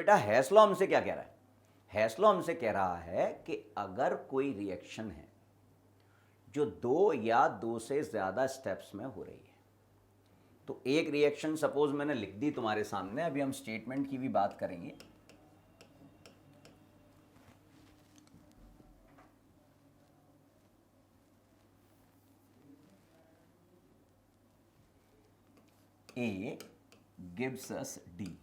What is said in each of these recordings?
बेटा हेस लॉ हमसे क्या कह रहा है? हेस लॉ हमसे कह रहा है कि अगर कोई रिएक्शन है जो 2 या 2 से ज्यादा स्टेप्स में हो रही है, तो एक रिएक्शन सपोज मैंने लिख दी तुम्हारे सामने, अभी हम स्टेटमेंट की भी बात करेंगे। A gives us D।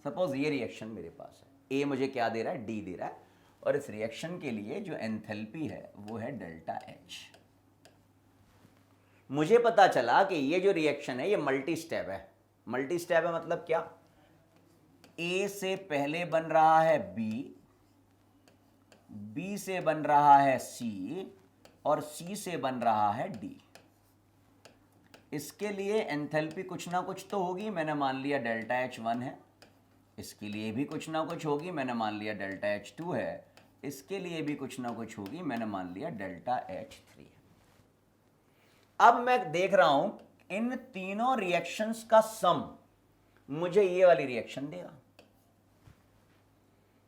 Suppose ये रिएक्शन मेरे पास है, A मुझे क्या दे रहा है? D दे रहा है, और इस रिएक्शन के लिए जो एंथैल्पी है वो है डेल्टा H। मुझे पता चला कि ये जो रिएक्शन है ये मल्टी स्टेप है। मल्टी स्टेप है मतलब क्या? A से पहले बन रहा है B, B से बन रहा है C, और C से बन रहा है D। इसके लिए एंथैल्पी कुछ ना कुछ तो होगी, मैंने मान लिया डेल्टा H1 है। इसके लिए भी कुछ ना कुछ होगी, मैंने मान लिया डेल्टा H2 है। इसके लिए भी कुछ ना कुछ होगी, मैंने मान लिया डेल्टा H3 है। अब मैं देख रहा हूं इन तीनों रिएक्शंस का सम मुझे ये वाली रिएक्शन देगा।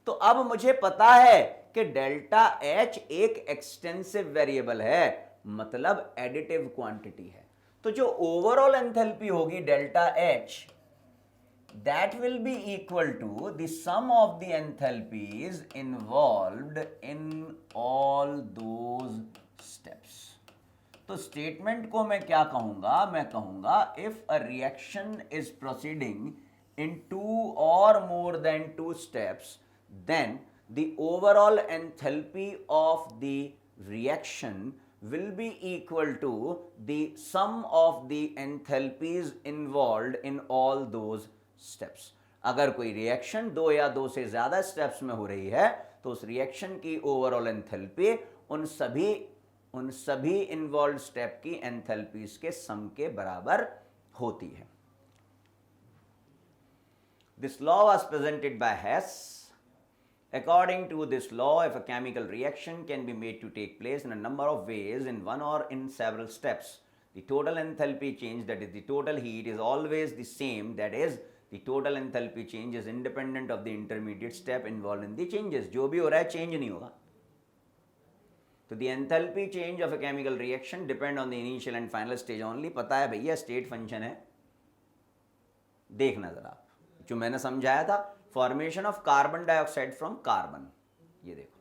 तो अब मुझे पता है कि डेल्टा H एक एक्सटेंसिव वेरिएबल है, मतलब एडिटिव क्वांटिटी है। तो जो ओवरऑल एंथैल्पी होगी delta H, that will be equal to the sum of the enthalpies involved in all those steps। तो स्टेटमेंट को मैं क्या कहूंगा? मैं कहूंगा if a reaction is proceeding in 2 or more than 2 steps, then the overall enthalpy of the reaction will be equal to the sum of the enthalpies involved in all those steps। अगर कोई reaction 2 या 2 से ज्यादा steps में हो रही है तो उस रिएक्शन की ओवरऑल एंथैल्पी उन सभी इन्वॉल्व स्टेप की एंथैल्पीज के सम के बराबर होती है। This law was presented by Hess। According to this law, if a chemical reaction can be made to take place in a number of ways in one or in several steps, the total enthalpy change, that is the total heat, is always the same, that is the total enthalpy change is independent of the intermediate step involved in the changes। जो भी हो रहा है change नहीं होगा। तो the enthalpy change of a chemical reaction depend on the initial and final stage only। पता है भैया स्टेट फंक्शन है, देखना जरा जो मैंने समझाया था, formation of carbon dioxide from carbon. ये देखो,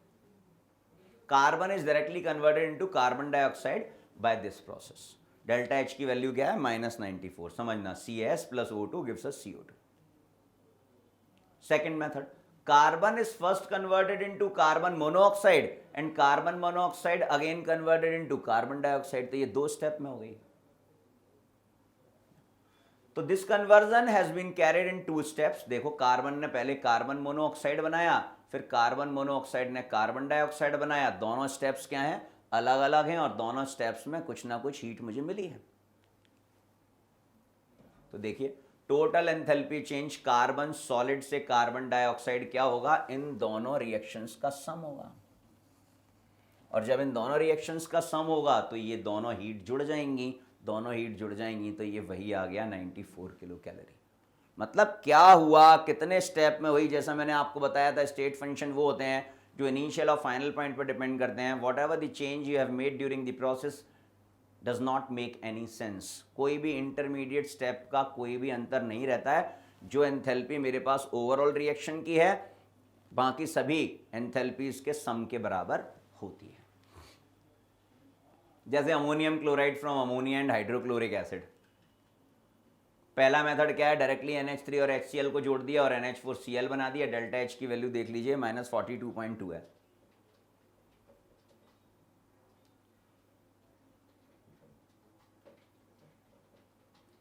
carbon is directly converted into carbon dioxide by this process. Delta H की वैल्यू क्या है? -94। समझना, CS + O2 gives us CO2। Second method, carbon is first converted into carbon monoxide and carbon monoxide again converted into carbon dioxide. तो ये 2 step में हो गई। तो this conversion has been carried in 2 steps. देखो, कार्बन ने पहले carbon monoxide बनाया, फिर कार्बन मोनोऑक्साइड ने कार्बन डाइऑक्साइड बनाया। दोनों स्टेप्स क्या हैं? अलग अलग हैं, और दोनों स्टेप्स में कुछ ना कुछ हीट मुझे मिली है। तो देखिए, total enthalpy change carbon solid से कार्बन डाइऑक्साइड क्या होगा? इन दोनों रिएक्शंस का सम होगा। और जब इन दोनों रिएक्शंस का सम होगा तो ये दोनों हीट जुड़ जाएंगी। दोनों हीट जुड़ जाएंगी तो ये वही आ गया 94 किलो कैलोरी। मतलब क्या हुआ, कितने स्टेप में हुई? जैसा मैंने आपको बताया था, स्टेट फंक्शन वो होते हैं जो इनिशियल और फाइनल पॉइंट पर डिपेंड करते हैं। What ever the change you have made during the process does not make any sense. कोई भी इंटरमीडिएट स्टेप का कोई भी अंतर नहीं रहता है। जो एंथैल्पी मेरे पास ओवरऑल रिएक्शन की है, बाकी सभी एंथैल्पीज के सम के बराबर होती है। जैसे ammonium chloride from ammonia and hydrochloric acid. पहला मेथड क्या है? डायरेक्टली NH3 और HCl को जोड़ दिया और NH4Cl बना दिया। डेल्टा H की वैल्यू देख लीजिए, -42.2 है।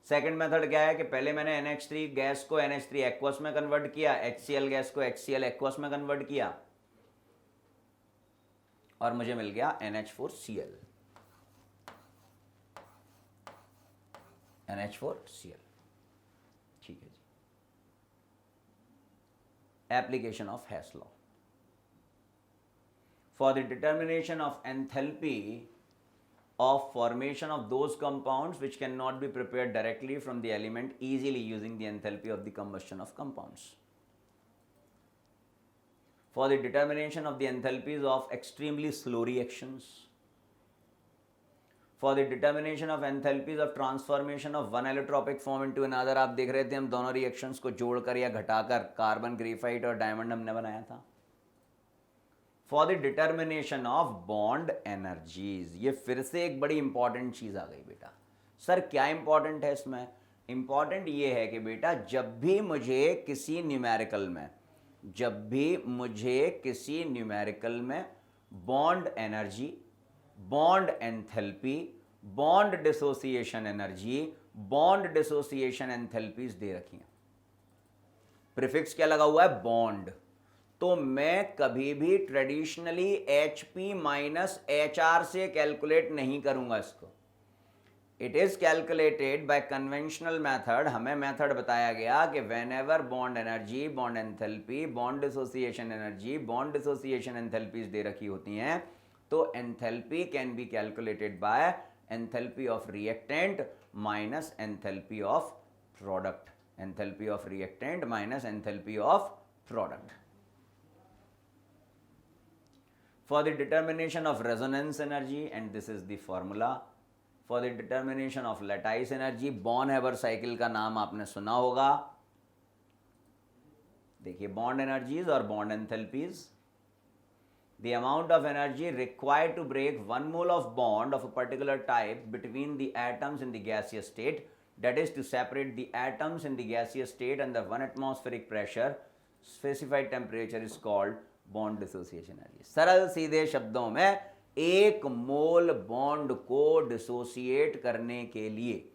सेकंड मेथड क्या है कि पहले मैंने NH3 गैस को NH3 एक्वस में कन्वर्ट किया, HCl गैस को HCl एक्वस में कन्वर्ट किया, और मुझे मिल गया NH4Cl। NH4Cl, ठीक है जी। Application of Hess law for the determination of enthalpy of formation of those compounds which cannot be prepared directly from the element easily using the enthalpy of the combustion of compounds। for the determination of the enthalpies of extremely slow reactions, for the determination of enthalpies of transformation of one allotropic form into another। आप देख रहे थे हम दोनों reactions को जोड़कर या घटाकर कार्बन, ग्रेफाइट और डायमंड हमने बनाया था। For the determination of bond energies, ये फिर से एक बड़ी इंपॉर्टेंट चीज आ गई बेटा। सर क्या इंपॉर्टेंट है इसमें? इंपॉर्टेंट ये है कि बेटा जब भी मुझे किसी न्यूमेरिकल में bond energy, bond enthalpy, bond dissociation energy, bond dissociation enthalpies दे रखी हैं, प्रीफिक्स क्या लगा हुआ है? बॉन्ड। तो मैं कभी भी ट्रेडिशनली HP माइनस HR से कैलकुलेट नहीं करूंगा इसको। It is calculated by conventional method. हमें मेथड बताया गया कि whenever bond energy, bond enthalpy, bond dissociation energy, bond dissociation enthalpies दे रखी होती हैं तो enthalpy can be calculated by enthalpy of reactant minus enthalpy of product, enthalpy of reactant minus enthalpy of product. For the determination of resonance energy, and this is the formula, for the determination of lattice energy, born-Haber cycle का नाम आपने सुना होगा। देखिए bond energies और bond enthalpies, the amount of energy required to break one mole of bond of a particular type between the atoms in the gaseous state, that is to separate the atoms in the gaseous state under 1 atmospheric pressure, specified temperature is called bond dissociation energy. सरल सीधे शब्दों में एक मोल bond को dissociate करने के लिए,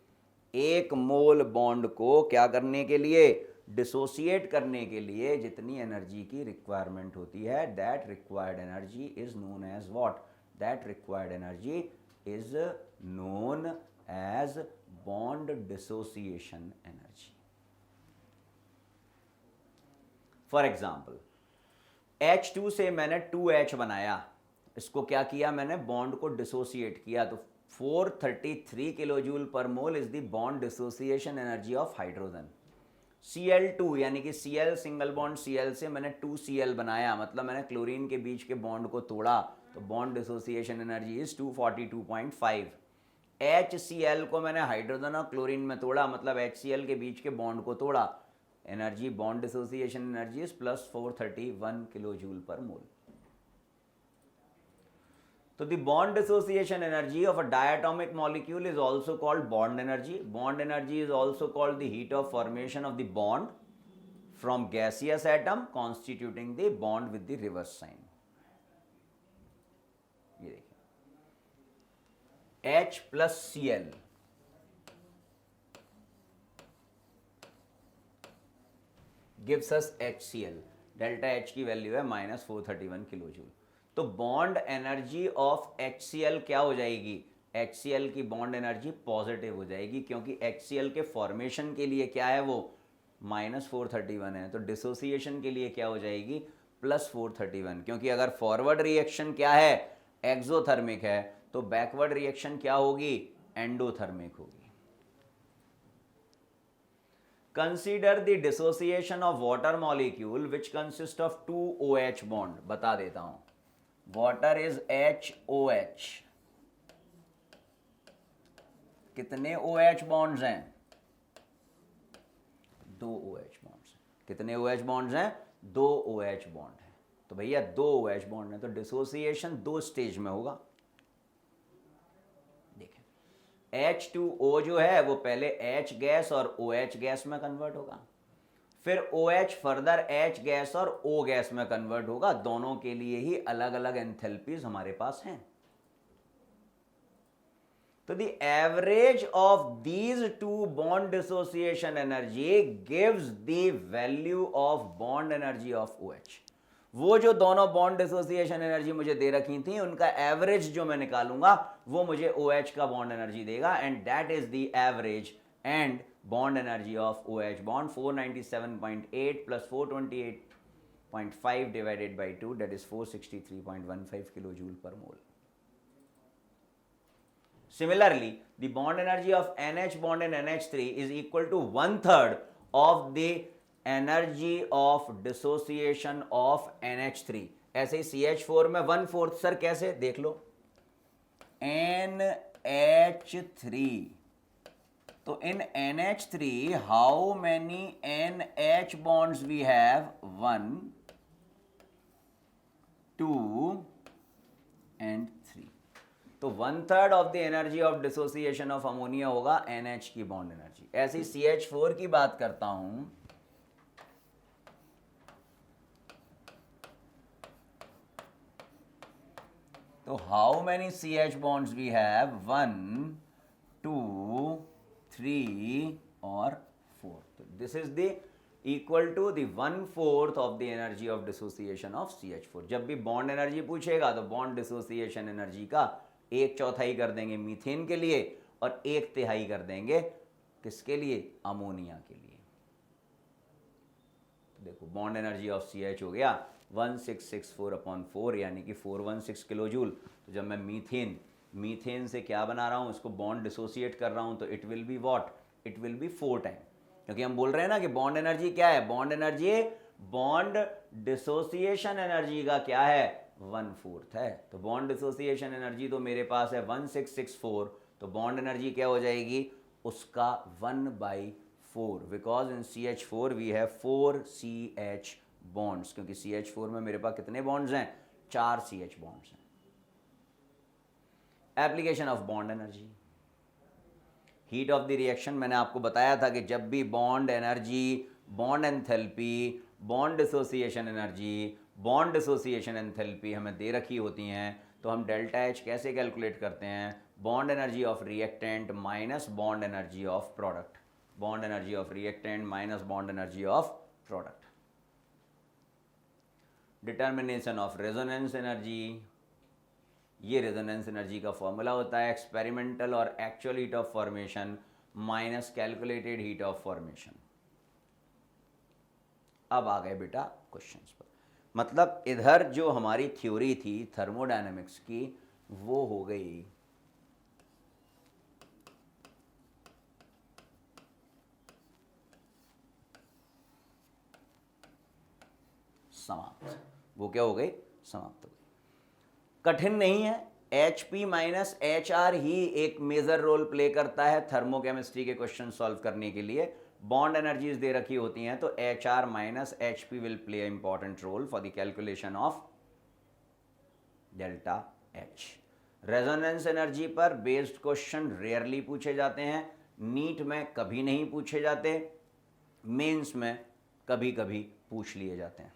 एक मोल बॉन्ड को क्या करने के लिए? डिसोसिएट करने के लिए जितनी एनर्जी की रिक्वायरमेंट होती है, that required energy is known as what? That required energy is known as bond dissociation energy. For example H2 से मैंने 2H बनाया, इसको क्या किया मैंने? बॉन्ड को डिसोसिएट किया, तो 433 kilo joule per mole is the bond dissociation energy of hydrogen. Cl2 यानी कि Cl सिंगल बॉन्ड Cl से मैंने 2Cl बनाया, मतलब मैंने क्लोरीन के बीच के बॉन्ड को तोड़ा, तो bond dissociation energy is 242.5। HCl को मैंने हाइड्रोजन और क्लोरीन में तोड़ा, मतलब HCl के बीच के बॉन्ड को तोड़ा, energy bond dissociation energy is plus 431 kilo joule per mole. तो the bond dissociation energy of a diatomic molecule is also called bond energy. Bond energy is also called the heat of formation of the bond from gaseous atom constituting the bond with the reverse sign. ये देखिए H प्लस Cl gives us HCl, delta H की value है minus 431 kilo joule. तो bond energy of HCl क्या हो जाएगी? HCl की बॉन्ड एनर्जी पॉजिटिव हो जाएगी, क्योंकि HCl के फॉर्मेशन के लिए क्या है वो? माइनस 431 है, तो डिसोसिएशन के लिए क्या हो जाएगी? प्लस 431, क्योंकि अगर फॉरवर्ड रिएक्शन क्या है? एक्सोथर्मिक है, तो बैकवर्ड रिएक्शन क्या होगी? एंडोथर्मिक होगी। Consider the dissociation of water molecule which consists of 2 OH bond। बता देता हूं, water is HOH। कितने OH bonds हैं? 2 OH bonds। कितने OH bonds हैं? 2 OH bond हैं। तो भैया 2 OH bond है, तो डिसोसिएशन 2 स्टेज में होगा। H2O जो है वो पहले H गैस और OH गैस में कन्वर्ट होगा, फिर OH फर्दर H गैस और O गैस में कन्वर्ट होगा। दोनों के लिए ही अलग अलग एंथैल्पीज हमारे पास हैं। तो the average of these two bond dissociation energy gives the value of bond energy of OH। वो जो दोनों बॉन्ड डिसोसिएशन एनर्जी मुझे दे रखी थी, उनका एवरेज जो मैं निकालूंगा वो मुझे OH का बॉन्ड एनर्जी देगा, and that is the average and bond energy of OH bond 497.8 plus 428.5 divided by 2, that is 463.15 kilo joule per mole. Similarly, the bond energy of NH bond in NH3 is equal to 1/3 of the energy of dissociation of NH3। ऐसे ही CH4 में 1/4 sir कैसे, देख लो, NH3। तो इन NH3 how many NH bonds we have? 1, 2 and 3। तो 1/3 of the energy of dissociation of ammonia होगा NH की bond energy. ऐसी CH4 की बात करता हूं, तो how many CH bonds we have? 1, 2, 3 और 4। तो this is the equal to the 1/4 of the energy of dissociation of CH4। जब भी बॉन्ड एनर्जी पूछेगा तो बॉन्ड डिसोसिएशन एनर्जी का 1/4 कर देंगे मीथेन के लिए और 1/3 कर देंगे किसके लिए? अमोनिया के लिए। तो देखो बॉन्ड एनर्जी ऑफ CH हो गया 1664/4 यानी कि 416 किलो जूल। तो जब मैं मीथेन से क्या बना रहा हूं, इसको बॉन्ड डिसोसिएट कर रहा हूं, तो it will be what? It will be 4 time, क्योंकि हम बोल रहे हैं ना कि बॉन्ड एनर्जी क्या है? Bond energy bond dissociation energy का क्या है? 1/4 है। तो बॉन्ड डिसोसिएशन एनर्जी तो मेरे पास है 1664, तो बॉन्ड एनर्जी क्या हो जाएगी? उसका 1/4, because in CH4 we have 4 CH bonds, क्योंकि CH4 में मेरे पास कितने बॉन्ड्स हैं? 4 CH बॉन्ड्स हैं। Application of bond energy, heat of the reaction. मैंने आपको बताया था कि जब भी bond energy, bond enthalpy, bond dissociation energy, bond dissociation enthalpy हमें दे रखी होती हैं, तो हम डेल्टा H कैसे कैलकुलेट करते हैं? Bond energy of reactant minus bond energy of product, bond energy of reactant minus bond energy of product. Determination of resonance energy, ये रेजोनेंस एनर्जी का फॉर्मूला होता है एक्सपेरिमेंटल और actual heat of formation minus calculated heat of formation. अब आ गए बेटा questions पर, मतलब इधर जो हमारी थ्योरी थी थर्मोडायनेमिक्स की वो हो गई समाप्त। वो क्या हो गई? समाप्त हो गई। कठिन नहीं है, HP माइनस HR ही एक मेजर रोल प्ले करता है थर्मोकेमिस्ट्री के क्वेश्चन सॉल्व करने के लिए। बॉन्ड एनर्जीज दे रखी होती हैं तो HR minus HP will play important role for the calculation of delta H। Resonance energy पर बेस्ड क्वेश्चन रेयरली पूछे जाते हैं, नीट में कभी नहीं पूछे जाते, मेंस में कभी कभी पूछ लिए जाते हैं।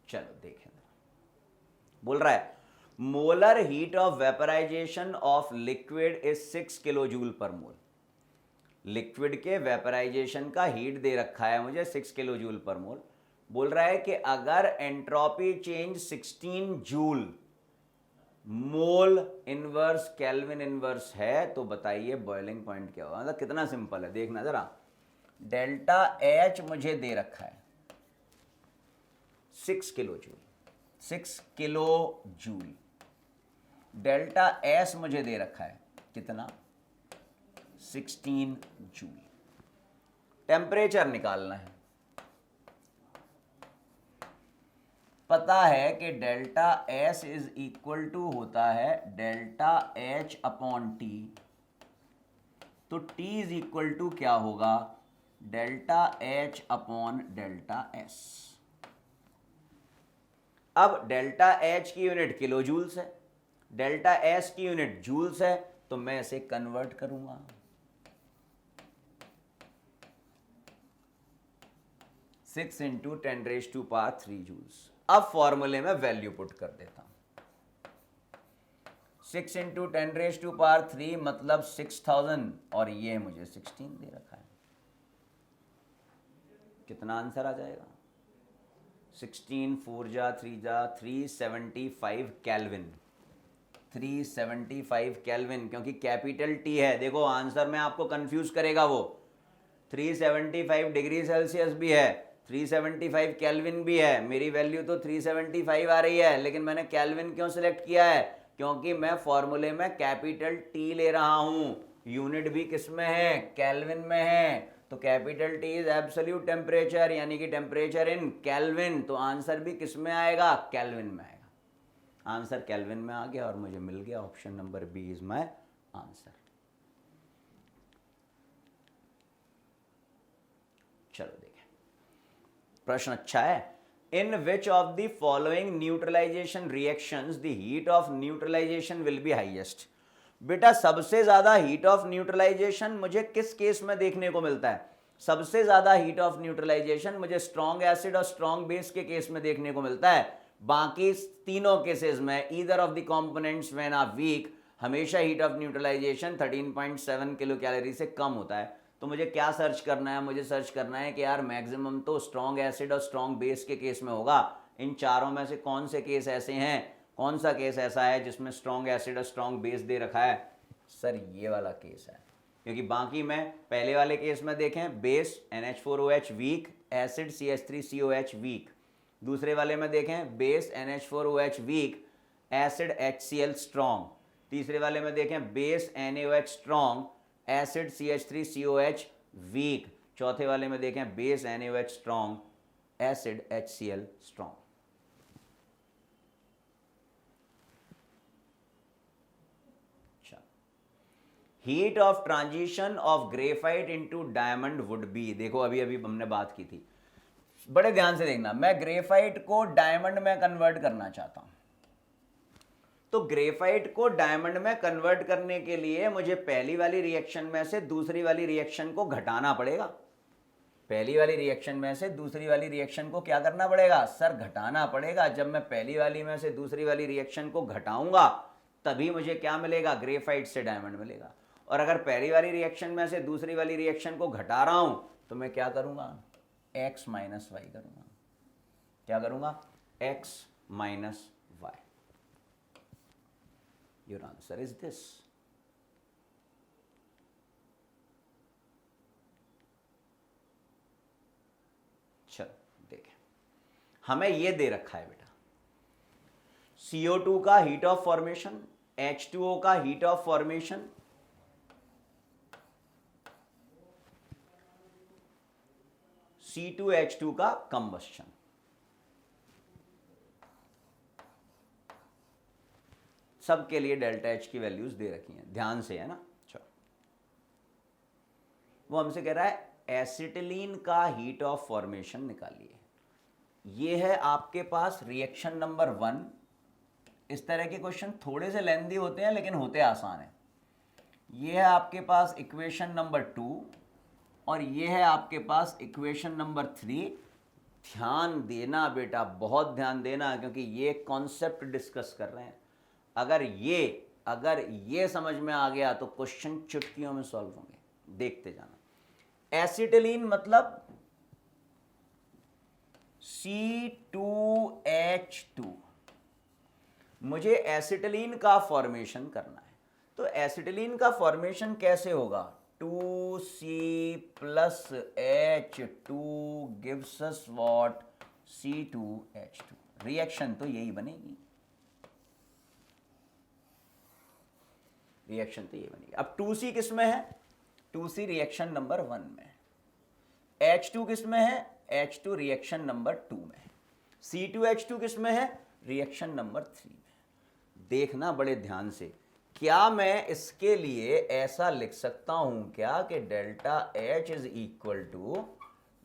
चलो देखें, बोल रहा है molar heat of vaporisation of liquid is 6 kilo joule per mole. Liquid के वेपराइजेशन का हीट दे रखा है मुझे 6 किलो जूल पर मोल। बोल रहा है कि अगर entropy change 16 joule mole inverse kelvin inverse है तो बताइए बॉइलिंग पॉइंट क्या होगा। मतलब कितना सिंपल है, देखना जरा। डेल्टा H मुझे दे रखा है 6 kilo joule, 6 kilo joule. Delta S मुझे दे रखा है कितना? 16 जूल। टेम्परेचर निकालना है। पता है कि delta S is equal to होता है डेल्टा H अपॉन T, तो T इज इक्वल टू क्या होगा? Delta H upon delta S। अब डेल्टा H की यूनिट किलो जूल्स है, डेल्टा S की यूनिट जूल्स है, तो मैं इसे कन्वर्ट करूंगा। 6 इंटू 10⁻³ जूल्स। अब फॉर्मूले में वैल्यू पुट कर देता हूं। 6 इंटू 10⁻³ मतलब 6000 और ये मुझे 16 दे रखा है। कितना आंसर आ जाएगा? 16 4 जा 3 जा 375 केल्विन। 375 केल्विन, क्योंकि कैपिटल T है। देखो आंसर में आपको कंफ्यूज करेगा वो। 375 डिग्री सेल्सियस भी है, 375 केल्विन भी है। मेरी वैल्यू तो 375 आ रही है, लेकिन मैंने केल्विन क्यों सिलेक्ट किया है? क्योंकि मैं फॉर्मूले में कैपिटल T ले रहा हूं यूनिट भी किस में है, केल्विन में है, तो capital T is absolute temperature यानी कि टेम्परेचर इन केल्विन, तो आंसर भी किस में आएगा, केल्विन में आएगा। आंसर केल्विन में आ गया और मुझे मिल गया, option number B is my answer. चलो देखें, प्रश्न अच्छा है। In which of the following neutralization reactions the heat of neutralization will be highest. बेटा सबसे ज्यादा हीट ऑफ न्यूट्रलाइजेशन मुझे किस केस में देखने को मिलता है, सबसे ज्यादा हीट ऑफ न्यूट्रलाइजेशन मुझे स्ट्रॉन्ग एसिड और स्ट्रॉन्ग बेस के केस में देखने को मिलता है। बाकी तीनों केसेस में either of the components when are weak, हमेशा heat of neutralization 13.7 kilo calorie से कम होता है। तो मुझे क्या सर्च करना है, मुझे सर्च करना है कि यार मैक्सिमम तो स्ट्रॉन्ग एसिड और स्ट्रॉन्ग बेस के केस में होगा। इन चारों में से कौन से केस ऐसे हैं, कौन सा केस ऐसा है जिसमें स्ट्रॉन्ग एसिड और स्ट्रॉन्ग बेस दे रखा है, सर ये वाला केस है। क्योंकि बाकी में पहले वाले केस में देखें base NH4OH weak, acid CH3COH week. दूसरे वाले में देखें base NH4OH weak, acid HCl strong. तीसरे वाले में देखें base NaOH strong, acid CH3COH weak. चौथे वाले में देखें base NaOH strong, acid HCl strong. Heat of transition of graphite into diamond would be, देखो अभी अभी हमने बात की थी, बड़े ध्यान से देखना। मैं ग्रेफाइट को डायमंड में कन्वर्ट करना चाहता हूं, तो ग्रेफाइट को डायमंड में कन्वर्ट करने के लिए मुझे पहली वाली रिएक्शन में से दूसरी वाली रिएक्शन को घटाना पड़ेगा। पहली वाली रिएक्शन में से दूसरी वाली रिएक्शन को क्या करना पड़ेगा, सर घटाना पड़ेगा। जब मैं पहली वाली में से दूसरी वाली रिएक्शन को घटाऊंगा तभी मुझे क्या मिलेगा, ग्रेफाइट से डायमंड मिलेगा। और अगर पहली वाली रिएक्शन में से दूसरी वाली रिएक्शन को घटा रहा हूं तो मैं क्या करूंगा, x माइनस वाई करूंगा। क्या करूंगा, x minus y. Your answer is this. चलो देखें, हमें यह दे रखा है बेटा, CO2 का हीट ऑफ फॉर्मेशन, H2O का हीट ऑफ फॉर्मेशन, C2H2 का कंबस्शन। सबके लिए डेल्टा H की वैल्यूज दे रखी हैं, ध्यान से है ना। चलो, वो हमसे कह रहा है एसिटिलीन का हीट ऑफ फॉर्मेशन निकालिए। ये है आपके पास रिएक्शन नंबर 1। इस तरह के क्वेश्चन थोड़े से लेंथी होते हैं लेकिन होते आसान है। ये है आपके पास इक्वेशन नंबर 2 और ये है आपके पास इक्वेशन नंबर 3। ध्यान देना बेटा, बहुत ध्यान देना, क्योंकि ये कॉन्सेप्ट डिस्कस कर रहे हैं। अगर ये समझ में आ गया तो क्वेश्चन चुटकियों में सॉल्व होंगे। देखते जाना। एसिटिलीन मतलब C2H2, मुझे एसिटिलीन का फॉर्मेशन करना है। तो एसिटिलीन का फॉर्मेशन कैसे होगा, 2C plus H2 gives us what, C2H2। Reaction तो यही बनेगी, रिएक्शन तो ये बनेगी। अब 2C किस में है, 2C रिएक्शन नंबर 1 में। H2 किस में है, H2 रिएक्शन नंबर 2 में। C2H2 किस में है, रिएक्शन नंबर 3 में। देखना बड़े ध्यान से, क्या मैं इसके लिए ऐसा लिख सकता हूं क्या कि delta H is equal to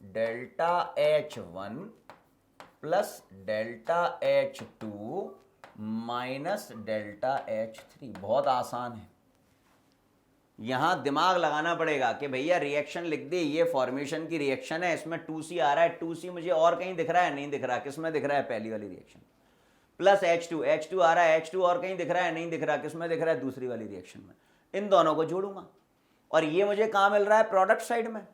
delta H1 plus delta H2 minus delta H3। बहुत आसान है, यहां दिमाग लगाना पड़ेगा कि भैया रिएक्शन लिख दी, ये फॉर्मेशन की रिएक्शन है, इसमें 2C आ रहा है, 2C मुझे और कहीं दिख रहा है, नहीं दिख रहा। किस में दिख रहा है, पहली वाली रिएक्शन। प्लस H2 आ रहा है, H2 और कहीं दिख रहा है, नहीं दिख रहा। किस में दिख रहा है, दूसरी वाली रिएक्शन में। इन दोनों को जोड़ूंगा और ये मुझे कहां मिल रहा है, प्रोडक्ट साइड में।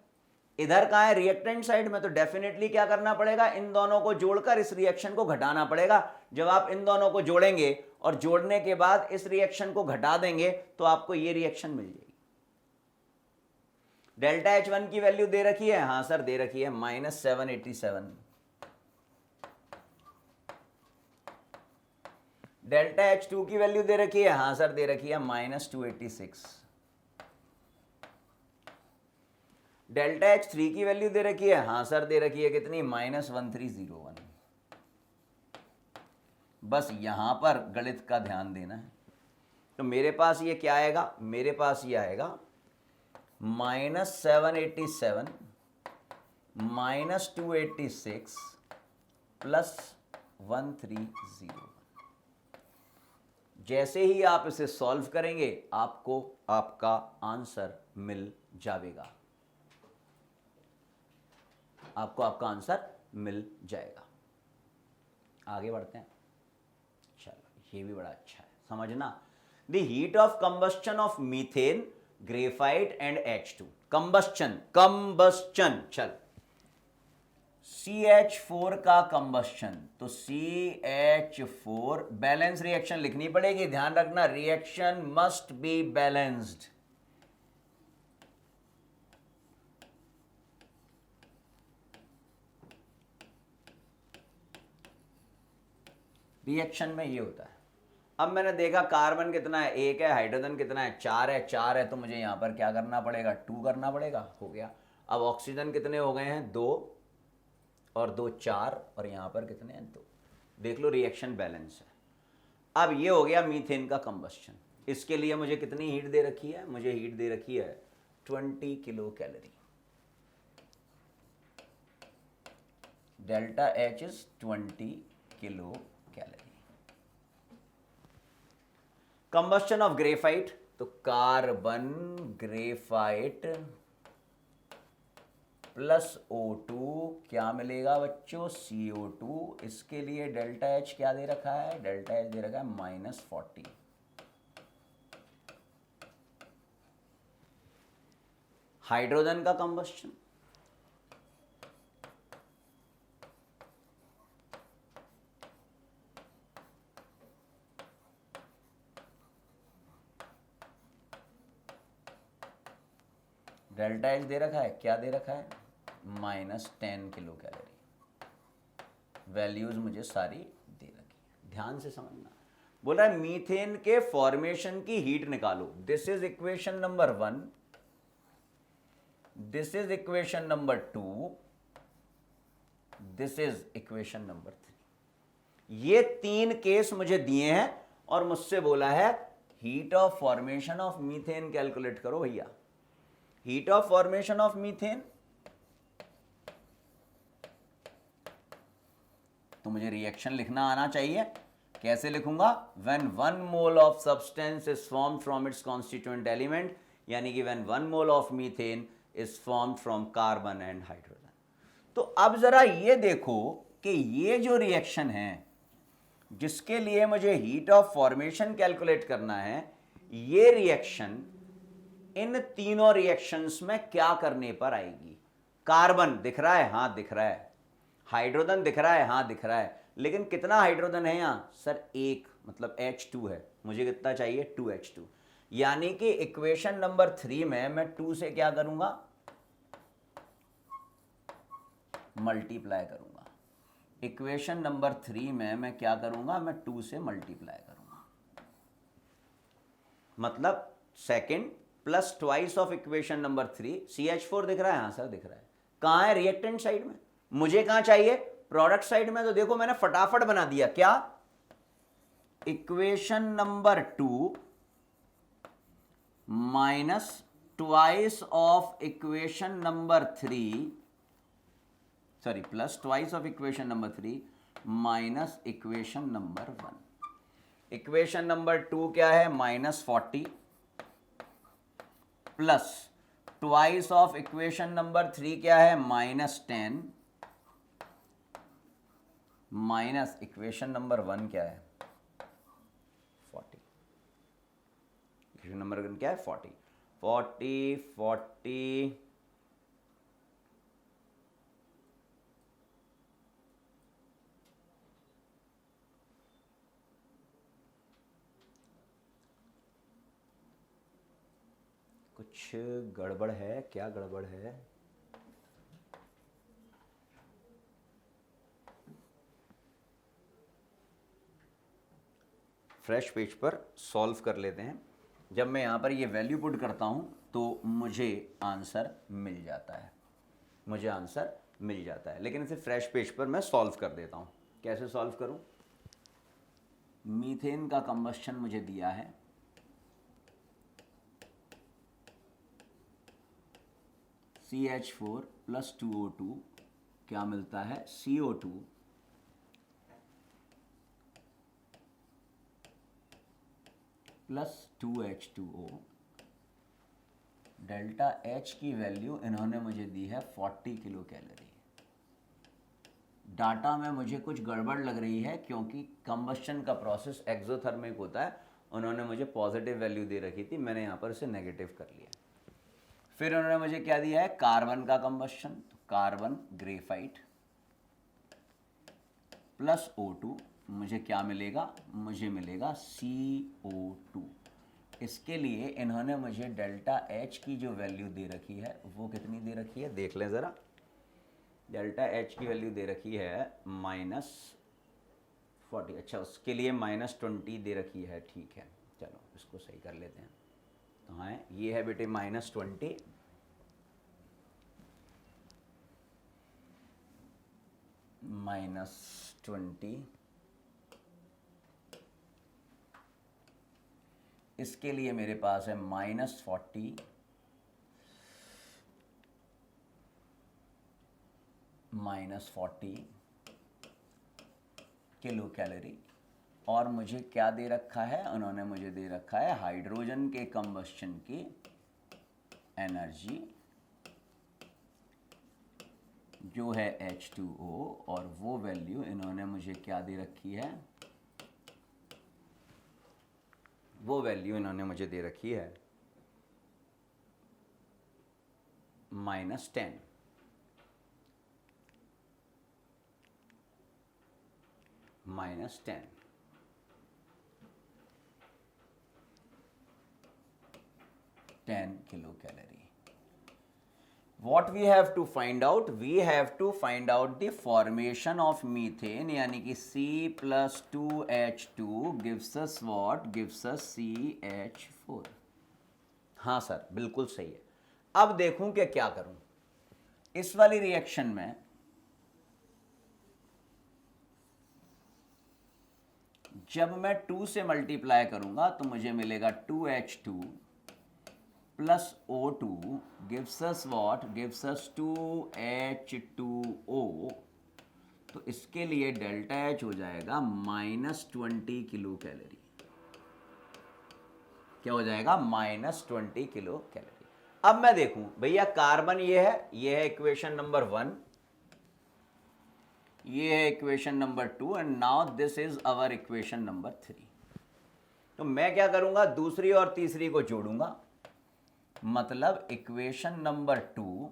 इधर कहां है, रिएक्टेंट साइड में। तो डेफिनेटली क्या करना पड़ेगा, इन दोनों को जोड़कर इस रिएक्शन को घटाना पड़ेगा। जब आप इन दोनों को जोड़ेंगे और जोड़ने के बाद इस रिएक्शन को घटा देंगे तो आपको ये रिएक्शन मिल जाएगी। डेल्टा H1 की वैल्यू दे रखी है, हां सर दे रखी है, -787। डेल्टा H2 की वैल्यू दे रखी है, हां सर दे रखी है, -286। डेल्टा एच 3 की वैल्यू दे रखी है, हाँ सर दे रखी है, कितनी, -1301। बस यहां पर गणित का ध्यान देना है। तो मेरे पास ये क्या आएगा, मेरे पास ये आएगा -787 -286 +1301। जैसे ही आप इसे सॉल्व करेंगे आपको आपका आंसर मिल जाएगा, आपको आपका आंसर मिल जाएगा। आगे बढ़ते हैं। चलो ये भी बड़ा अच्छा है समझना। The heat of combustion of methane, graphite and H2। Combustion चल, CH4 का कंबस्शन, तो CH4 बैलेंस रिएक्शन लिखनी पड़ेगी, ध्यान रखना, reaction must be balanced. Reaction में ये होता है। अब मैंने देखा कार्बन कितना है, 1 है, हाइड्रोजन कितना है, 4 है, 4 है, तो मुझे यहां पर क्या करना पड़ेगा, 2 करना पड़ेगा, हो गया। अब ऑक्सीजन कितने हो गए हैं, 2 और 2 4, और यहां पर कितने हैं, 2। देख लो रिएक्शन बैलेंस है। अब ये हो गया मीथेन का कंबस्शन। इसके लिए मुझे कितनी हीट दे रखी है, मुझे हीट दे रखी है 20 kilo calorie. Delta H is 20 kilo calorie. Combustion of graphite, तो कार्बन ग्रेफाइट प्लस O2 क्या मिलेगा बच्चों, CO2। इसके लिए डेल्टा एच क्या दे रखा है, डेल्टा एच दे रखा है -40। हाइड्रोजन का कंबस्शन, डेल्टा एच दे रखा है, क्या दे रखा है, -10 किलो कैलोरी। वैल्यूज मुझे सारी दे रखी है, ध्यान से समझना। बोला है मीथेन के फॉर्मेशन की हीट निकालो। This is equation number 1, this is equation number 2, this is equation number 3। ये 3 केस मुझे दिए हैं और मुझसे बोला है heat of formation of methane calculate करो भैया। Heat of formation of methane, तो मुझे रिएक्शन लिखना आना चाहिए। कैसे लिखूंगा, when 1 mole of substance is formed from its constituent element, यानी कि when 1 mole of methane is formed from carbon and hydrogen. तो अब जरा ये देखो कि ये जो रिएक्शन है जिसके लिए मुझे हीट ऑफ फॉर्मेशन कैलकुलेट करना है, ये रिएक्शन इन तीनों रिएक्शंस में क्या करने पर आएगी। कार्बन दिख रहा है, हाँ दिख रहा है। हाइड्रोजन दिख रहा है, हाँ दिख रहा है। लेकिन कितना हाइड्रोजन है यहां, सर 1, मतलब H2 है। मुझे कितना चाहिए, 2H2। यानी कि इक्वेशन नंबर 3 में मैं 2 से क्या करूंगा, मल्टीप्लाई करूंगा। इक्वेशन नंबर 3 में मैं क्या करूंगा, मैं 2 से मल्टीप्लाई करूंगा। मतलब second plus twice of equation number 3। CH4 दिख रहा है, हाँ सर दिख रहा है। कहां है, रिएक्टेंट साइड में। मुझे कहां चाहिए, प्रोडक्ट साइड में। तो देखो मैंने फटाफट बना दिया, क्या, equation number 2 minus twice of equation number 3, sorry plus twice of equation number 3 minus equation number 1। Equation number 2 क्या है, -40 plus twice of equation number 3 क्या है, -10 माइनस इक्वेशन नंबर 1 क्या है, 40। इक्वेशन नंबर 1 क्या है, 40। 40 कुछ गड़बड़ है, क्या गड़बड़ है, फ्रेश पेज पर सॉल्व कर लेते हैं। जब मैं यहाँ पर ये वैल्यू पुट करता हूँ तो मुझे आंसर मिल जाता है, मुझे आंसर मिल जाता है। लेकिन इसे फ्रेश पेज पर मैं सॉल्व कर देता हूँ। कैसे सॉल्व करूँ? मीथेन का कंबस्शन मुझे दिया है, CH4 प्लस 2O2 क्या मिलता है, CO2 plus 2H2O। Delta H की वैल्यू इन्होंने मुझे दी है 40 किलो कैलोरी। डाटा में मुझे कुछ गड़बड़ लग रही है क्योंकि कंबस्शन का प्रोसेस एक्सोथर्मिक होता है। उन्होंने मुझे पॉजिटिव वैल्यू दे रखी थी, मैंने यहाँ पर इसे नेगेटिव कर लिया। फिर उन्होंने मुझे क्या दिया है, कार्बन का कंबस्शन, तो कार्बन ग्रेफाइट प्लस O2, मुझे क्या मिलेगा, मुझे मिलेगा CO2। इसके लिए इन्होंने मुझे डेल्टा H की जो वैल्यू दे रखी है वो कितनी दे रखी है, देख लें ज़रा। डेल्टा H की वैल्यू दे रखी है -40। अच्छा, उसके लिए -20 दे रखी है, ठीक है, चलो इसको सही कर लेते हैं। तो हाँ, ये है बेटे -20, -20। इसके लिए मेरे पास है -40 -40 किलो कैलोरी। और मुझे क्या दे रखा है, उन्होंने मुझे दे रखा है हाइड्रोजन के कंबस्शन की एनर्जी जो है H2O, और वो वैल्यू इन्होंने मुझे क्या दे रखी है, वो वैल्यू इन्होंने मुझे दे रखी है -10। -10 10 kilo calorie. What we have to find out? We have to find out the formation of methane, यानी कि C plus 2H2 gives us what? Gives us CH4। हाँ सर, बिल्कुल सही है। अब देखूं कि क्या करूं इस वाली रिएक्शन में। जब मैं 2 से मल्टीप्लाई करूंगा तो मुझे मिलेगा 2H2 plus O2 gives us what? Gives us 2H2O। तो इसके लिए डेल्टा H हो जाएगा -20 किलो कैलोरी। क्या हो जाएगा, -20 किलो कैलोरी। अब मैं देखूं भैया, कार्बन ये है इक्वेशन नंबर 1, ये है equation number 2, and now this is our equation number 3। तो मैं क्या करूंगा, दूसरी और तीसरी को जोड़ूंगा, मतलब equation number 2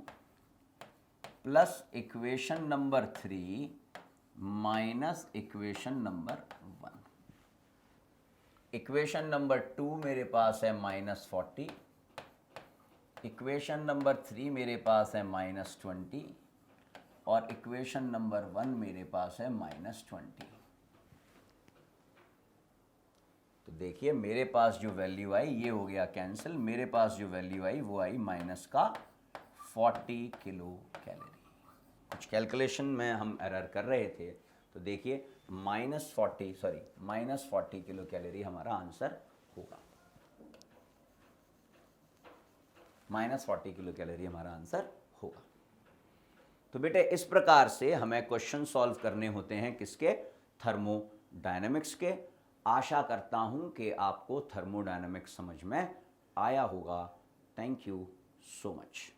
plus equation number 3 minus equation number 1। Equation number 2 मेरे पास है -40, इक्वेशन नंबर 3 मेरे पास है -20, और इक्वेशन नंबर 1 मेरे पास है -20। तो देखिए मेरे पास जो वैल्यू आई ये हो गया कैंसिल, मेरे पास जो वैल्यू आई वो आई -40 किलो कैलोरी। कुछ कैलकुलेशन में हम एरर कर रहे थे, तो देखिए -40 किलो कैलोरी हमारा आंसर होगा। -40 किलो कैलोरी हमारा आंसर होगा। तो बेटे इस प्रकार से हमें क्वेश्चन सॉल्व करने होते हैं किसके, थर्मोडायनेमिक्स के। आशा करता हूं कि आपको थर्मोडायनेमिक्स समझ में आया होगा। Thank you so much.